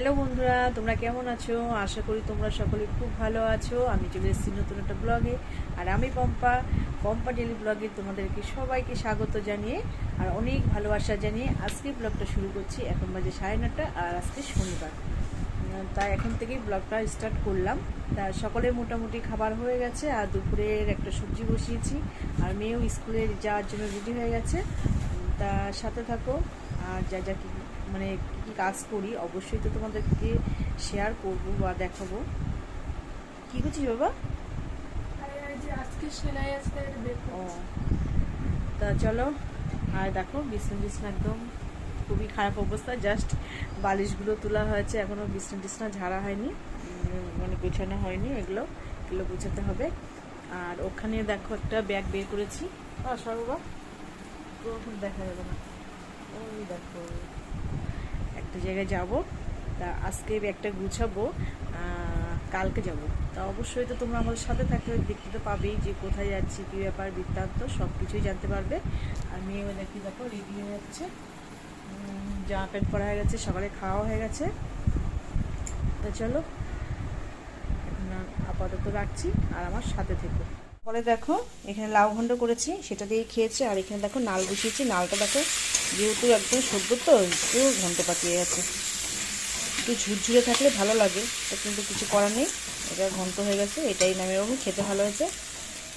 Hello বন্ধুরা, তোমরা কেমন আছো? আশা করি তোমরা সকলে খুব ভালো আছো। আমি চলে এসেছি নতুন একটা ব্লগে। আর আমি পম্পা ডেলি ব্লগে তোমাদেরকে সবাইকে স্বাগত জানিয়ে আর অনেক ভালোবাসা জানিয়ে আজকে ব্লগটা শুরু করছি। এখন বাজে 9:30 আর আজকে শনিবার। তাই এখন থেকেই ব্লগটা স্টার্ট করলাম। তা সকলের মোটামুটি খাবার হয়ে গেছে আর দুপুরের একটা সবজি বসিয়েছি। আর মেয়েও স্কুলে যাওয়ার জন্য রেডি হয়ে গেছে। তা সাথে থাকো। আর যা যা কি মানে কী কাজ করি অবশ্যই তো তোমাদেরকে শেয়ার করবো বা দেখাবো। কী করছিস বাবা? ও, তা চলো। আর দেখো বিছনা একদম খুবই খারাপ অবস্থা। জাস্ট বালিশগুলো তোলা হয়েছে, এখনও বিছনা ঝাড়া হয়নি, মানে গোছানো হয়নি। এগুলো গোছাতে হবে। আর ওখানে দেখো একটা ব্যাগ বের করেছি। বাবা তো এখন দেখা যাবে না। ওই দেখো একটা জায়গায় যাব। তা আজকে ব্যাগটা গুছাবো, কালকে যাব। তা অবশ্যই তো তোমরা আমাদের সাথে থাকলে দেখতে তো পাবেই যে কোথায় যাচ্ছি, কী ব্যাপার বৃত্তান্ত সব কিছুই জানতে পারবে। আর মেয়েও দেখো রেডি হয়ে যাচ্ছে, জামা প্যান্ট পরা হয়ে গেছে, সকালে খাওয়া হয়ে গেছে। তা চলো এখন আপাতত রাখছি আর আমার সাথে থেকো। পরে দেখো এখানে লাউ ঘণ্ট করেছি, সেটা দিয়ে খেয়েছে। আর এখানে দেখো নাল বসিয়েছি। নালটা দেখো যেহেতু একদম সদ্য তো একটু ঘন্ট পাকিয়ে গেছে। একটু ঝুরঝুরে থাকলে ভালো লাগে, তা কিন্তু কিছু করার নেই। এটা ঘন্ট হয়ে গেছে, এটাই নামিয়ে রাখবো। খেতে ভালো হয়েছে।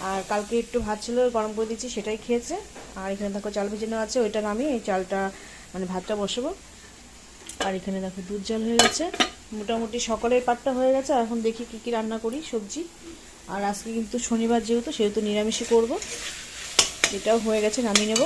আর কালকে একটু ভাত ছিল, গরম করে দিচ্ছি, সেটাই খেয়েছে। আর এখানে দেখো চাল ভেজানো আছে, ওইটা নামিয়ে এই চালটা মানে ভাতটা বসাবো। আর এখানে দেখো দুধ জাল হয়ে গেছে। মোটামুটি সকালের পাটটা হয়ে গেছে। এখন দেখি কী কী রান্না করি সবজি। আর আজকে কিন্তু শনিবার সেহেতু নিরামিষই করব। এটাও হয়ে গেছে, নামিয়ে নেব।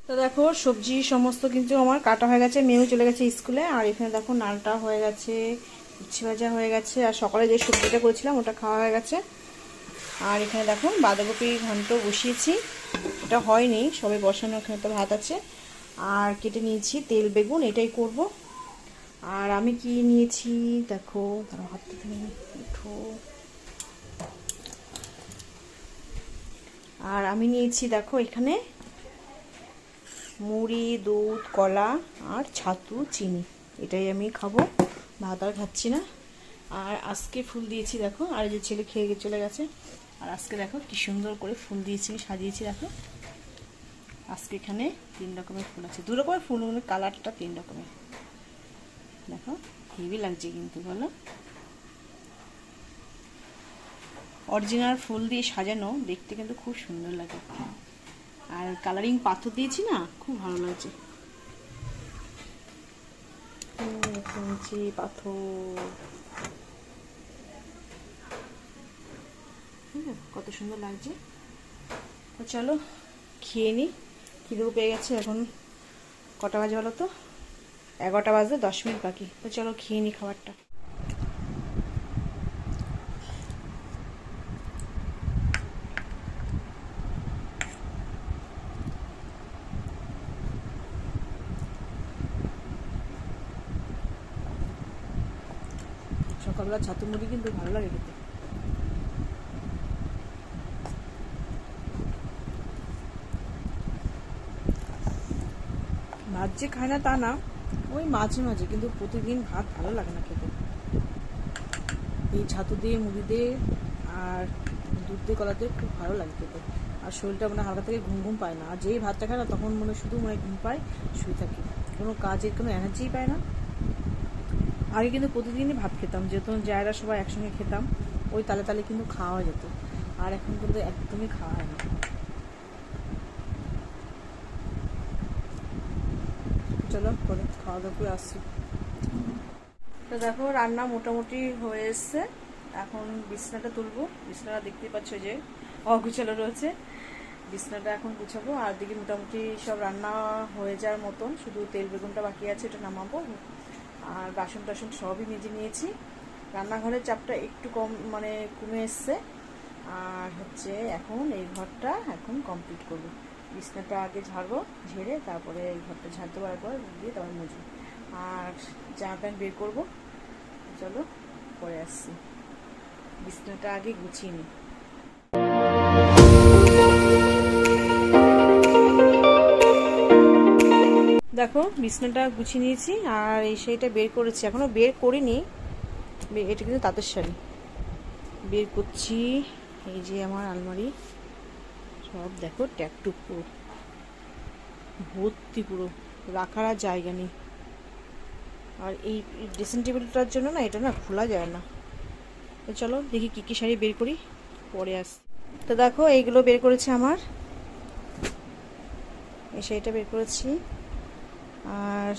তো দেখো সবজি সমস্ত কিন্তু আমার কাটা হয়ে গেছে, মেয়েও চলে গেছে স্কুলে। আর এখানে দেখো নালটা হয়ে গেছে, উচ্ছে ভাজা হয়ে গেছে, আর সকালে যে সবজিটা করেছিলাম ওটা খাওয়া হয়ে গেছে। আর এখানে দেখো বাঁধাকপি ঘন্ট বসিয়েছি, এটা হয়নি, সবে বসানো। এখানে তো ভাত আছে। আর কেটে নিয়েছি তেল বেগুন, এটাই করব। আর আমি কি নিয়েছি দেখো, তারা হাতটা থেকে উঠো। আর আমি নিয়েছি দেখো এখানে মুড়ি, দুধ, কলা আর ছাতু, চিনি। এটাই আমি খাবো, ভাত আর খাচ্ছি না। আর আজকে ফুল দিয়েছি দেখো, আর যে ছেলে খেয়ে চলে গেছে। আর আজকে দেখো কি সুন্দর করে ফুল দিয়েছি, সাজিয়েছি দেখো। আজকে এখানে 3 রকমের ফুল আছে, 2 রকমের ফুল, মানে কালারটা 3 রকমের। দেখো হেভি লাগছে কিন্তু, বলো। অরিজিনাল ফুল দিয়ে সাজানো, দেখতে কিন্তু খুব সুন্দর লাগে। আর কালারিং পাথর দিয়েছি না, খুব ভালো লাগছে। পাথর কত সুন্দর লাগছে। তো চলো খেয়ে নিই, খিদেও পেয়ে গেছে। এখন কটা বাজে বলো তো? 11টা বাজে 10 মিনিট বাকি। তো চলো খেয়ে নিই খাবারটা। সকালবেলা ছাতু মুড়ি কিন্তু ভালো লাগে খেতে। ভাত যে খায় না তা না, ওই মাঝে মাঝে, কিন্তু প্রতিদিন ভাত ভালো লাগে না খেতে। এই ছাতু দিয়ে মুড়ি দিয়ে আর দুধ দিয়ে কলা দিয়ে খুব ভালো লাগে খেতে। আর শরীরটা মানে হালকা থেকে ঘুম ঘুম পায় না। আর যেই ভাতটা খায় না তখন শুধু ঘুম পায়, শুয়ে থাকি, কোনো কাজের কোনো এনার্জিই পায় না। আগে কিন্তু প্রতিদিনই ভাত খেতাম, যেহেতু যারা সবাই একসঙ্গে খেতাম, ওই তালে তালে কিন্তু খাওয়া যেত। আর এখন কিন্তু একদমই খাওয়া হয় না। চলো পরে খাওয়া দাওয়া করে আসছি। তো দেখো রান্না মোটামুটি হয়ে এসছে। এখন বিছনাটা তুলবো। বিছনাটা দেখতেই পাচ্ছ যে অগুছালো রয়েছে। বিছনাটা এখন গুছাবো। আর দিকে মোটামুটি সব রান্না হয়ে যাওয়ার মতন, শুধু তেল বেগুনটা বাকি আছে, এটা নামাবো। আর বাসন টাসন সবই মেজে নিয়েছি। রান্নাঘরের চাপটা একটু কম কমে এসছে। আর এখন এই ঘরটা এখন কমপ্লিট করবো। বিছনাটা আগে ঝাড়বো, ঝেড়ে তারপরে এই ঘরটা ঝাড়তে পারার পর দিয়ে তারপর মুছবো। আর জামা প্যান্ট বের করবো। চলো পরে আসছি, বিছনাটা আগে গুছিয়ে নিই। দেখো বিছনাটা গুছিয়ে নিয়েছি। আর এই শাড়িটা বের করেছি, এখনো বের করিনি। এটা কিন্তু তাঁতের শাড়ি। বের করছি। এই যে আমার আলমারি, সব দেখো ট্যাকটুক পুরো ভর্তি, পুরো রাখার আর জায়গা নেই। আর এই ড্রেসিং টেবিলটার জন্য না, এটা না খোলা যায় না। তো চলো দেখি কী কী শাড়ি বের করি, পরে আসি। তো দেখো এইগুলো বের করেছি আমার। এই শাড়িটা বের করেছি। আর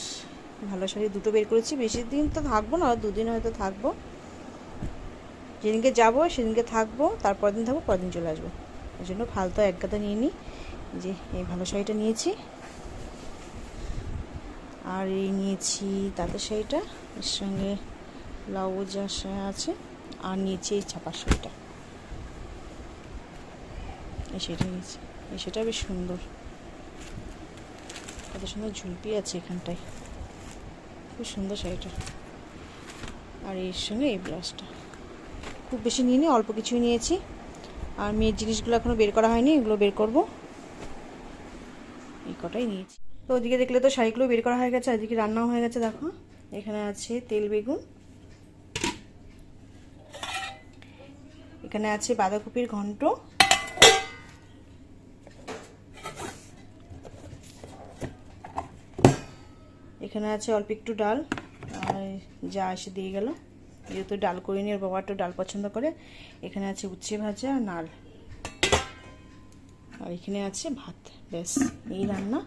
ভালো শাড়ি দুটো বের করেছি। বেশি দিন তো থাকবো না, 2 দিন হয়তো থাকবো। যেদিনকে যাবো সেদিনকে থাকবো, তারপর দিন থাকবো, পরের দিন চলে আসবো। ওই জন্য ফালতু এক গাদা নিয়ে নিই। যে এই ভালো শাড়িটা নিয়েছি, আর এই নিয়েছি তাঁতের শাড়িটা, এর সঙ্গে ব্লাউজ আছে। আর নিয়েছি এই ছাপার শাড়িটা। এই শাড়িটা নিয়েছি। এই শাড়িটা বেশ সুন্দর, কত সুন্দর ঝুলপি আছে এখানটায়, খুব সুন্দর শাড়িটা। আর এর সঙ্গে এই ব্লাউজটা। খুব বেশি নিইনি, অল্প কিছুই নিয়েছি। আর মেয়ের জিনিসগুলো এখনও বের করা হয়নি, এগুলো বের করব। এই কটাই নিয়েছি। তো ওদিকে দেখলে তো শাড়িগুলো বের করা হয়ে গেছে, এদিকে রান্নাও হয়ে গেছে। দেখো এখানে আছে তেল বেগুন, এখানে আছে বাঁধাকপির ঘন্ট, এখানে আছে অল্প একটু ডাল। আর যা এসে দিয়ে গেল, যেহেতু ডাল করিনি, ওর বাবা একটু ডাল পছন্দ করে। এখানে আছে উচ্ছে ভাজা, নাল। আর এখানে আছে ভাত। ব্যাস এই রান্না।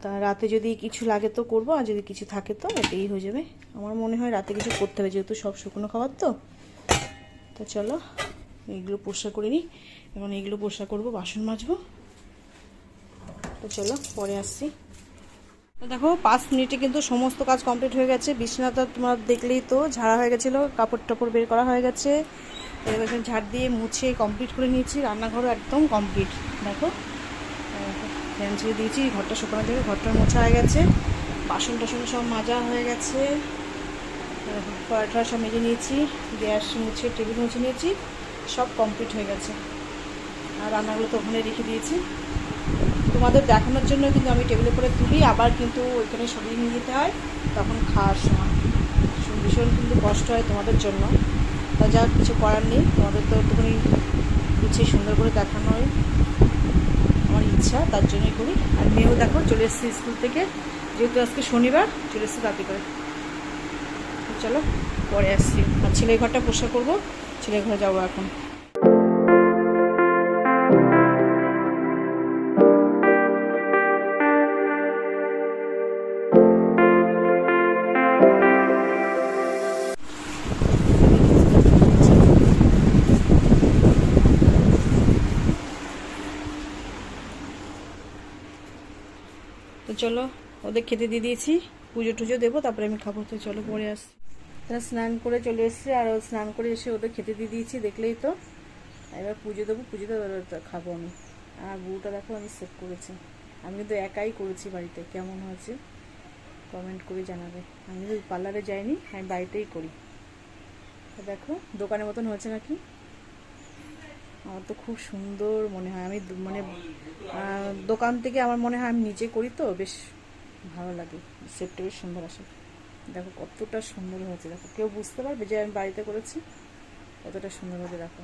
তা রাতে যদি কিছু লাগে তো করবো, আর যদি কিছু থাকে তো এটাই হয়ে যাবে। আমার মনে হয় রাতে কিছু করতে হবে, যেহেতু সব শুকনো খাবার তো। তো চলো এইগুলো পরিষ্কার করে নিই। এখন এইগুলো পরিষ্কার করবো, বাসন মাজবো। তো চলো পরে আসছি। তো দেখো 5 মিনিটে কিন্তু সমস্ত কাজ কমপ্লিট হয়ে গেছে। বিছানাটা তোমার দেখলেই তো ঝাড়া হয়ে গেছিলো, কাপড় টাপড় বের করা হয়ে গেছে। এবার ঝাড় দিয়ে মুছে কমপ্লিট করে নিয়েছি। রান্নাঘরও একদম কমপ্লিট। দেখো ফ্যান ছেড়ে দিয়েছি, ঘরটা শুকানো থেকে ঘরটা মোছা হয়ে গেছে। বাসন টাসন সব মাজা হয়ে গেছে। কড়াইটা সব মেজে নিয়েছি, গ্যাস মুছে টেবিল মুছে নিয়েছি, সব কমপ্লিট হয়ে গেছে। আর রান্নাগুলো তো ওখানে রেখে দিয়েছি তোমাদের দেখানোর জন্য। কিন্তু আমি টেবিলের উপরে তুলি, আবার কিন্তু ওইখানে সরিয়ে নিয়ে যেতে হয়, তখন খাওয়ার সময় ভীষণ কিন্তু কষ্ট হয় তোমাদের জন্য। তা যা কিছু করার নেই, তোমাদের তো একটুখানি গুছিয়ে সুন্দর করে দেখানোর আমার ইচ্ছা, তার জন্যই করি। আর মেয়েও দেখো চলে এসেছি স্কুল থেকে, যেহেতু আজকে শনিবার, চলে এসেছি রাতে করে। চলো পরে আসছি। আর ছেলের ঘরটা পরিষ্কার করবো, ছেলের ঘরে যাবো এখন। তো চলো ওদের খেতে দিয়ে দিয়েছি, পুজো টুজো দেবো, তারপরে আমি খাবো। তো চলো পরে আসছি। তারা স্নান করে চলে এসেছি, আর স্নান করে এসে ওদের খেতে দিয়ে দিয়েছি, দেখলেই তো। এবার পুজো দেবো, পুজো দেবো খাবো আমি। আর বউটা দেখো আমি সেভ করেছি। আমি কিন্তু একাই করেছি বাড়িতে, কেমন হয়েছে কমেন্ট করে জানাবে। আমি কিন্তু পার্লারে যাইনি, আমি বাড়িতেই করি। তো দেখো দোকানের মতন হয়েছে নাকি। আমার তো খুব সুন্দর মনে হয়। আমি দোকান থেকে আমার মনে হয় আমি নিজে করি তো বেশ ভালো লাগে, শেপটা বেশ সুন্দর আসে। দেখো কতটা সুন্দর হয়েছে, দেখো কেউ বুঝতে পারবে যে আমি বাড়িতে করেছি, কতটা সুন্দর হয়েছে। দেখো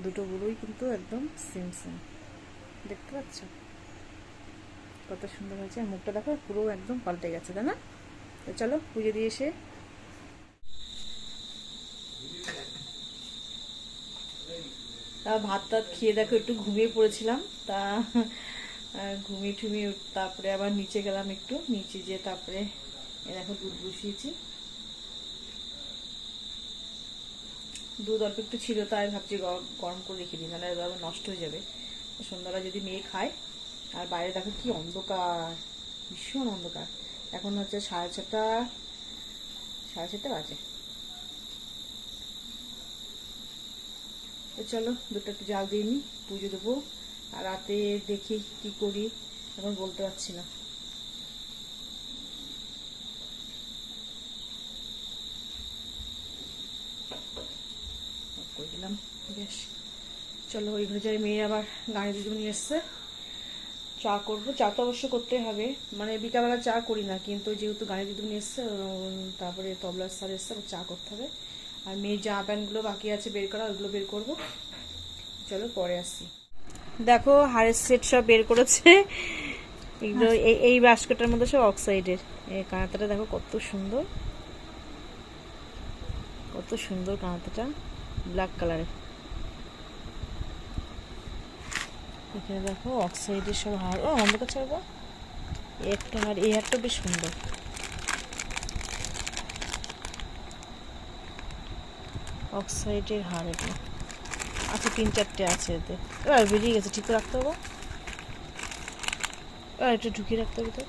দুটো গুঁড়োই কিন্তু একদম সেম সেম, দেখতে পাচ্ছ কত সুন্দর হয়েছে। আর মুখটা দেখো পুরো একদম পাল্টে গেছে, তাই না? তো চলো পুজো দিয়ে এসে ভাত টাত খেয়ে দেখো একটু ঘুমিয়ে পড়েছিলাম। তা ঘুমিয়ে ঠুমিয়ে তারপরে আবার নিচে গেলাম, একটু নিচে যেয়ে তারপরে দেখো দুধ বসিয়েছি। দুধ অল্প একটু ছিল, তাই ভাবছি গরম করে রেখে দিই, নাহলে আবার নষ্ট হয়ে যাবে সন্ধ্যাবেলা যদি মেয়ে খায়। আর বাইরে দেখো কি অন্ধকার, ভীষণ অন্ধকার। এখন হচ্ছে 6:30 বাজে। তো চলো দুধটা একটু জাল দিয়ে নিই, পুজো দেবো। আর রাতে দেখি কি করি, এখন বলতে পারছি না। করে দিলাম বেশ। চলো ওই ঘরে যাই, মেয়ে আবার গাড়ি দুধ নিয়ে এসছে, চা করবো। চা তো অবশ্য করতে হবে, মানে বিকালবেলা চা করি না, কিন্তু যেহেতু গাড়ি দুধ নিয়ে এসছে, তারপরে তবলার স্যার এসছে, চা করতে হবে। আর মেয়ের জামা প্যান্টগুলো বাকি আছে বের করা, ওইগুলো বের করবো। চলো পরে আসছি। দেখো হারের সেট সব বের করেছে, এগুলো এই বাস্কেটের মধ্যে সব অক্সাইডের। এই কাঁথাটা দেখো কত সুন্দর, কত সুন্দর কাঁথাটা, ব্ল্যাক কালারের। এখানে দেখো অক্সাইডের সব হার। ও অন্ধকার ছাড়বো একটা, আর এই হারটা বেশ সুন্দর। অক্সাইডের হার এটা আচ্ছা, 3-4টে আছে এতে। এবার বেরিয়ে গেছে, ঠিক করে রাখতে হবে। এবার একটু ঢুকিয়ে রাখতে হবে তো।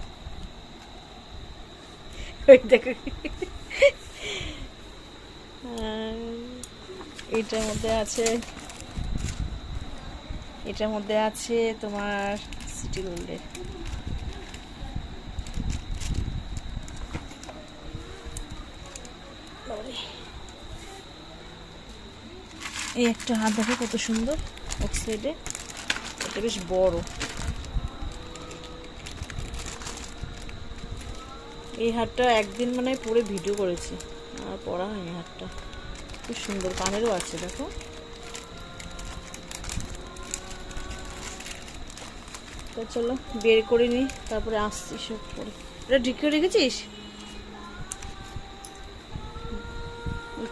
ওই দেখো এটার মধ্যে আছে, এটার মধ্যে আছে তোমার সিটি গোল্ডের। এই একটা হাত দেখো কত সুন্দর অক্সাইডে, এটা বেশ বড়। এই হারটা একদিন মানে পরে ভিডিও করেছি, আর পরা হয়নি। হারটা খুব সুন্দর, কানেরও আছে দেখো। তো চলো বের করে নি, তারপরে আসছি সব পরে। এটা ঠিক করে রেখেছিস?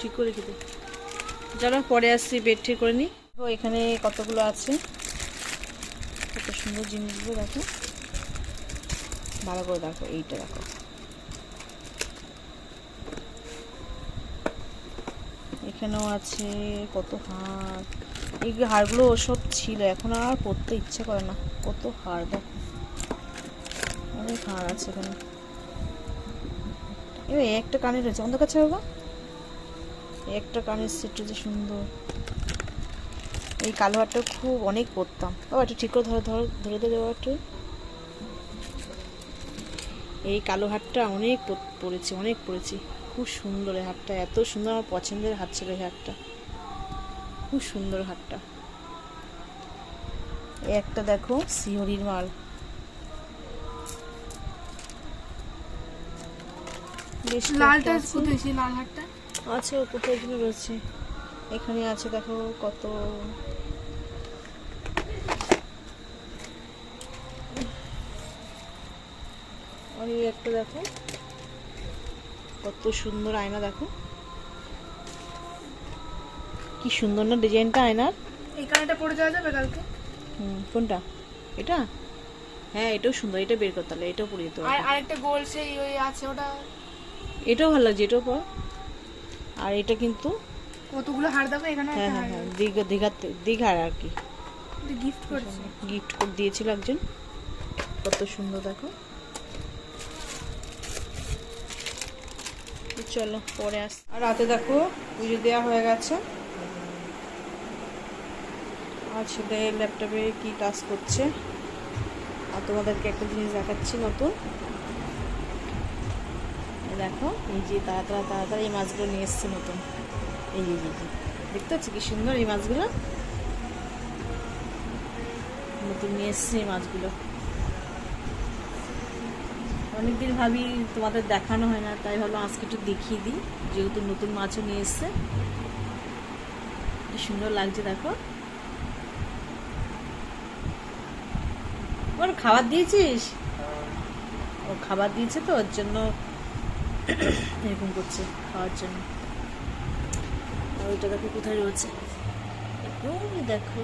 ঠিক করে রেখে দে। চলো পরে আসছি, বেড ঠিক করে নি। এখানে কতগুলো আছে, কত সুন্দর জিনিসগুলো দেখো, ভালো করে দেখো। এইটা দেখো, এখানেও আছে কত হার। এই হারগুলো ওসব ছিল, এখন আর পরতে ইচ্ছে করে না। কত হার দেখো, অনেক হার আছে এখানে। এবার একটা কানের রয়েছে, অন্ধ কাছে বাবা, একটা কানের সেট যে সুন্দর। এই কালো হারটা খুব অনেক পরতাম। বাবা একটু ঠিক করে ধরে দেবো একটু। এই কালো হারটা অনেক পরেছি, অনেক পরেছি। খুব সুন্দর এই হারটা, এত সুন্দর, আমার পছন্দের হার ছিল এই হারটা, খুব সুন্দর হারটা। একটা দেখো শিহরির মাল, লালটা কোথায়, সেই লাল হারটা আছে ও কোথায় যেন রয়েছে। এখানে আছে দেখো কত, আর এই একটা দেখো কত সুন্দর আয়না, দেখো কি সুন্দর না ডিজাইনটা আয়নার। এই কানেরটা পরে যাওয়া যাবে কালকে? কোনটা? এটা? হ্যাঁ এটাও সুন্দর, এটা বের করতে হবে, এটাও পরে যেতে হবে। আর আরেকটা গোল সেই ওই আছে ওটা, এটাও ভালো লাগছে, এটাও পর। আর এটা কিন্তু কতগুলো হার দেখো এখানে। হ্যাঁ হ্যাঁ হ্যাঁ, দীঘার আর কি, গিফট করেছে, গিফট করে দিয়েছিল একজন। কত সুন্দর দেখো। চলো পরে আস। আর রাতে দেখো পুজো দেওয়া হয়ে গেছে, আর ছেলে ল্যাপটপে কি কাজ করছে। আর তোমাদেরকে একটা জিনিস দেখাচ্ছি নতুন, দেখো এই যে তাড়াতাড়ি এই মাছগুলো নিয়ে এসছে নতুন। এই যে দেখতে পাচ্ছি কি সুন্দর এই মাছগুলো, নতুন নিয়ে এসছে এই মাছগুলো। অনেকদিন ভাবি তোমাদের দেখানো হয় না, তাই ভাবলাম আজকে একটু দেখিয়ে দিই, যেহেতু নতুন মাছও নিয়ে এসছে। কি সুন্দর লাগছে দেখো। ওর খাবার দিয়েছিস? ও খাবার দিয়েছে তো, ওর জন্য এরকম করছে খাওয়ার জন্য। আর ওইটা দেখো কোথায় রয়েছে, ওই দেখো।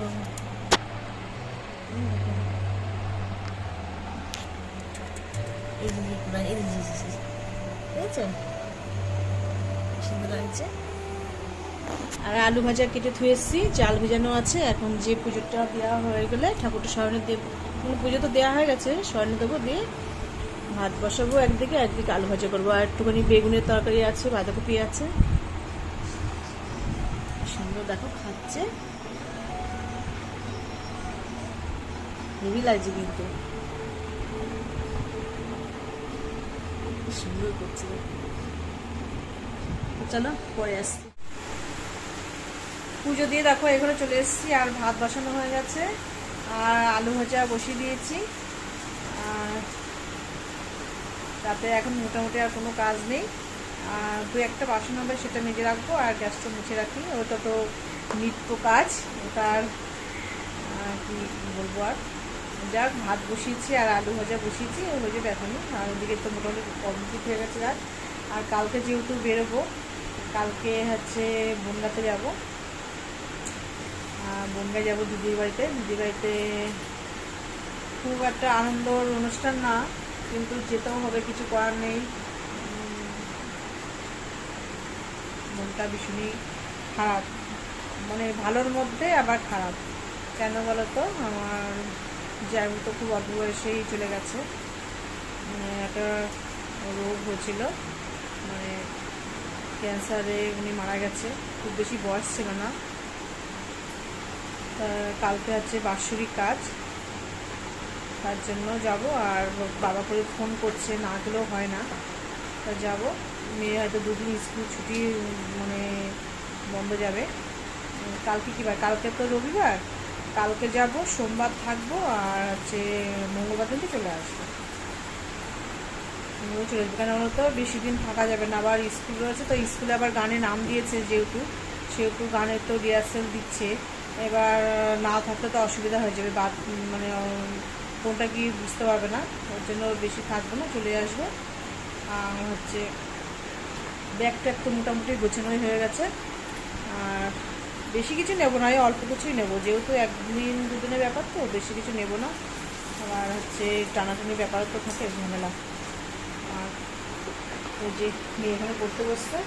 সুন্দর লাগছে। আর আলু ভাজা কেটে ধুয়ে এসেছি, চাল ভেজানো আছে। এখন যে পুজোটা দেওয়া হয়ে গেলে ঠাকুরটা শয়নে দেব, পুজো তো দেওয়া হয়ে গেছে, শয়নে দেবো, দিয়ে ভাত বসাবো একদিকে, একদিকে আলু ভাজা করবো। আর একটুখানি বেগুনের তরকারি আছে, বাঁধাকপি আছে। সুন্দর দেখো খাচ্ছে, হেভি লাগছে কিন্তু, সুন্দর করছে। চলো পরে আসছি। পুজো দিয়ে দেখো এখানে চলে এসেছি, আর ভাত বসানো হয়ে গেছে, আর আলু ভাজা বসিয়ে দিয়েছি। আর তাতে এখন মোটামুটি আর কোনো কাজ নেই। আর দু একটা বাসন হবে, সেটা মেজে রাখবো, আর গ্যাসটা মুছে রাখি। ওটা তো নিত্য কাজ, ওটা আর কি বলবো। আর যাক, ভাত বসিয়েছি আর আলু ভাজা বসিয়েছি, হয়ে যাবে এখনই। আর ওদিকে তো মোটামুটি কমপ্লিট হয়ে গেছে রাত। আর কালকে যেহেতু বেরোবো, কালকে হচ্ছে বনগাঁতে যাবো। বনগাঁ যাবো দিদির বাড়িতে। দিদির বাড়িতে খুব একটা আনন্দর অনুষ্ঠান না, কিন্তু যেতেও হবে, কিছু করার নেই। মনটা ভীষণই খারাপ, মানে ভালোর মধ্যে আবার খারাপ। কেন বলো তো, আমার জামাই তো খুব অল্প বয়সেই চলে গেছে। একটা রোগ হয়েছিল, মানে ক্যান্সারে উনি মারা গেছে। খুব বেশি বয়স ছিল না। কালকে হচ্ছে বাৎসরিক কাজ, তার জন্য যাব। আর বাবা করে ফোন করছে, না গেলেও হয় না, তা যাবো। মেয়ে হয়তো দুদিন স্কুল ছুটি, মানে বন্ধ যাবে। কালকে কী বার? কালকে তো রবিবার। কালকে যাব, সোমবার থাকবো, আর হচ্ছে মঙ্গলবার দিনকে চলে আসবো। চলে আসবো, কেন বলতো বেশি দিন থাকা যাবে না। আবার স্কুল রয়েছে তো, স্কুলে আবার গানে নাম দিয়েছে, যেহেতু সেহেতু গানের তো রিহার্সেল দিচ্ছে। এবার না থাকলে তো অসুবিধা হয়ে যাবে, মানে কোনটা কি বুঝতে পারবে না। ওর জন্য বেশি থাকবো না, চলে আসবো। আর হচ্ছে ব্যাগ ট্যাগ তো মোটামুটি গোছানোই হয়ে গেছে। আর বেশি কিছু নেবো না, অল্প কিছুই নেবো, যেহেতু একদিন দুদিনের ব্যাপার তো বেশি কিছু নেবো না। আর হচ্ছে টানাটানি ব্যাপার তো থাকে, ঝামেলা। আর ওই যে মেয়ে এখানে পড়তে বসছে,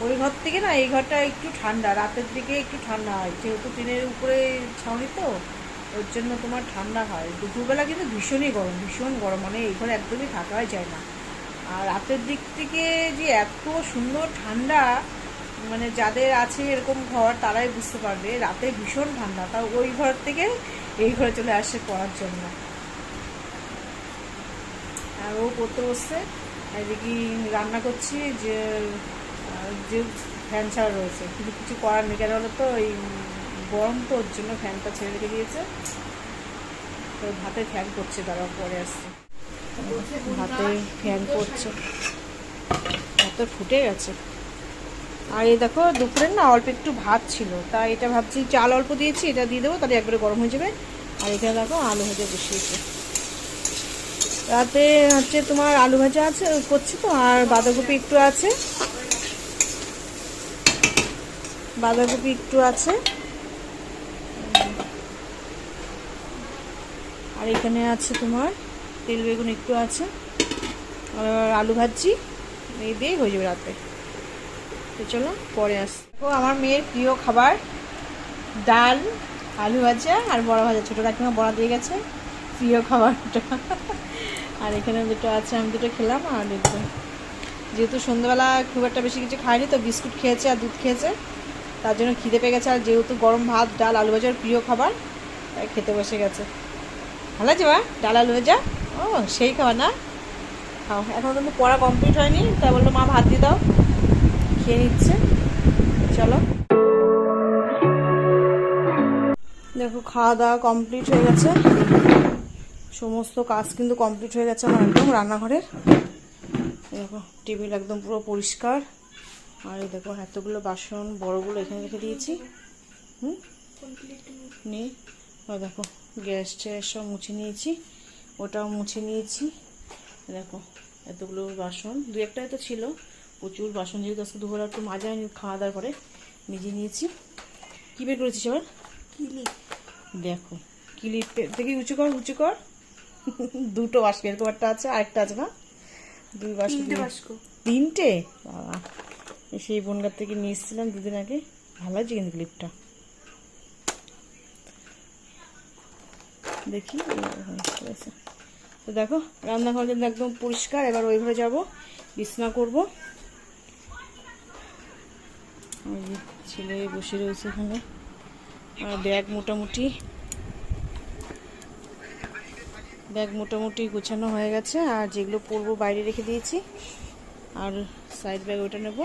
ওই ঘর থেকে না এই ঘরটা একটু ঠান্ডা, রাতের দিকে একটু ঠান্ডা হয়, যেহেতু টিনের উপরে ছাউনি তো, ওর জন্য তোমার ঠান্ডা হয়। দুপুরবেলা কিন্তু ভীষণই গরম, ভীষণ গরম, মানে এই ঘরে একদমই থাকাই যায় না। আর রাতের দিক থেকে যে এত সুন্দর ঠান্ডা, মানে যাদের আছে এরকম ঘর তারাই বুঝতে পারবে, রাতে ভীষণ ঠান্ডা। তাও ওই ঘর থেকে এই ঘরে চলে আসে পড়ার জন্য। আর ও পড়তে বসছে, এদিকে রান্না করছি, যে ফ্যান ছাড়া রয়েছে, কিন্তু কিছু করার নেই। কেন হলো তো এই গরম তো, ওর জন্য ফ্যানটা ছেড়ে রেখে দিয়েছে। তো ভাতে ফ্যান করছে, তারা পরে আসছে, ভাতে ফ্যান করছে, এত ফুটে গেছে। আর এই দেখো দুপুরে না অল্প একটু ভাত ছিল, তাই এটা ভাবছি চাল অল্প দিয়েছি, এটা দিয়ে দেবো, তাহলে একবারে গরম হয়ে যাবে। আর এখানে দেখো আলু ভাজা বসিয়েছে। রাতে হচ্ছে তোমার আলু ভাজা আছে করছি তো, আর বাঁধাকপি একটু আছে, বাঁধাকপি একটু আছে। আর এখানে আছে তোমার তেল বেগুন একটু আছে, আর আলু ভাজি, এই দিয়েই হয়ে যাবে রাতে। তো চলো পরে আসছি। দেখো আমার মেয়ের প্রিয় খাবার, ডাল, আলু ভাজা আর বড়া ভাজা। ছোটো কাকিমা বড়া দিয়ে গেছে, প্রিয় খাবারটা। আর এখানে দুটো আছে, আমি দুটো খেলাম। আর দেখবো যেহেতু সন্ধ্যাবেলা খুব একটা বেশি কিছু খায়নি, তো বিস্কুট খেয়েছে আর দুধ খেয়েছে, তার জন্য খিদে পেয়ে গেছে। আর যেহেতু গরম ভাত, ডাল, আলু ভাজার প্রিয় খাবার, তাই খেতে বসে গেছে। ভালো আছে বা ডাল আলু ভাজা? ও সেই খাবার না, খাও। এখন কিন্তু পড়া কমপ্লিট হয়নি, তাই বললো মা ভাত দিয়ে দাও, খেয়ে নিচ্ছে। চলো দেখো খাওয়া দাওয়া কমপ্লিট হয়ে গেছে, সমস্ত কাজ কিন্তু কমপ্লিট হয়ে গেছে আমার একদম রান্নাঘরের। দেখো টেবিল একদম পুরো পরিষ্কার। আর এই দেখো এতগুলো বাসন বড়গুলো এখানে রেখে দিয়েছি। নিয়ে দেখো গ্যাস ট্যাস সব মুছে নিয়েছি, ওটাও মুছে নিয়েছি। দেখো এতগুলো বাসন, দু একটাই তো ছিল, প্রচুর বাসন যেহেতু আজকে দুপুরে একটু মাজা হয়নি, খাওয়া দাওয়ার পরে মেজে নিয়েছি। কী বের করেছিস আবার? ক্লিপ। দেখো ক্লিপ থেকে উঁচু কর, উঁচু কর। দুটো বাস্ক, এরকম একটা আছে আরেকটা আছে না? দুই বাস্ক, তিনটে। বাবা সেই বনগার থেকে নিয়ে এসেছিলাম দুদিন আগে, ভালো লাগছে কিন্তু ক্লিপটা। দেখি ঠিক আছে। তো দেখো রান্নাঘর কিন্তু একদম পরিষ্কার। এবার ওই ঘরে যাবো, বিছানা করবো। ওই যে ছেলে বসে রয়েছে এখানে। আর ব্যাগ মোটামুটি গোছানো হয়ে গেছে। আর যেগুলো পরবো বাইরে রেখে দিয়েছি। আর সাইড ব্যাগ ওটা নেব,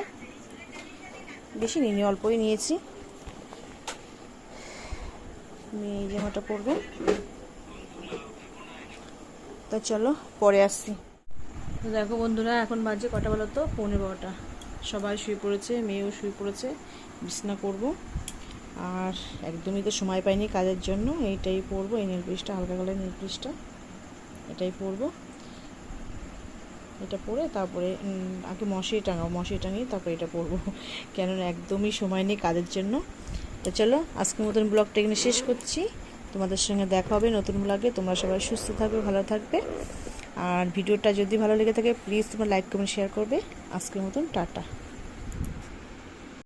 বেশি নিইনি, অল্পই নিয়েছি। মেয়ে এই জামাটা পরবে। তা চলো পরে আসছি। তো দেখো বন্ধুরা এখন বাজে কটা বলো তো, 11:15। সবাই শুয়ে পড়েছে, মেয়েও শুয়ে পড়েছে, বিছানা করব। আর একদমই তো সময় পাইনি কাজের জন্য। এইটাই পরবো, এই নেল পলিশটা, হালকা কালার নেল পলিশটা, এটাই পরবো। এটা পরে তারপরে আগে মশারি টাঙিয়ে তারপরে এটা পরবো, কেননা একদমই সময় নেই কাজের জন্য। তো চলো আজকের মতন ব্লগটা এখানে শেষ করছি। তোমাদের সঙ্গে দেখা হবে নতুন ব্লগে। তোমরা সবাই সুস্থ থাকবে, ভালো থাকবে। আর ভিডিওটা যদি ভালো লেগে থাকে প্লিজ তোমরা লাইক কমেন্ট শেয়ার করবে। আজকের মতন টাটা।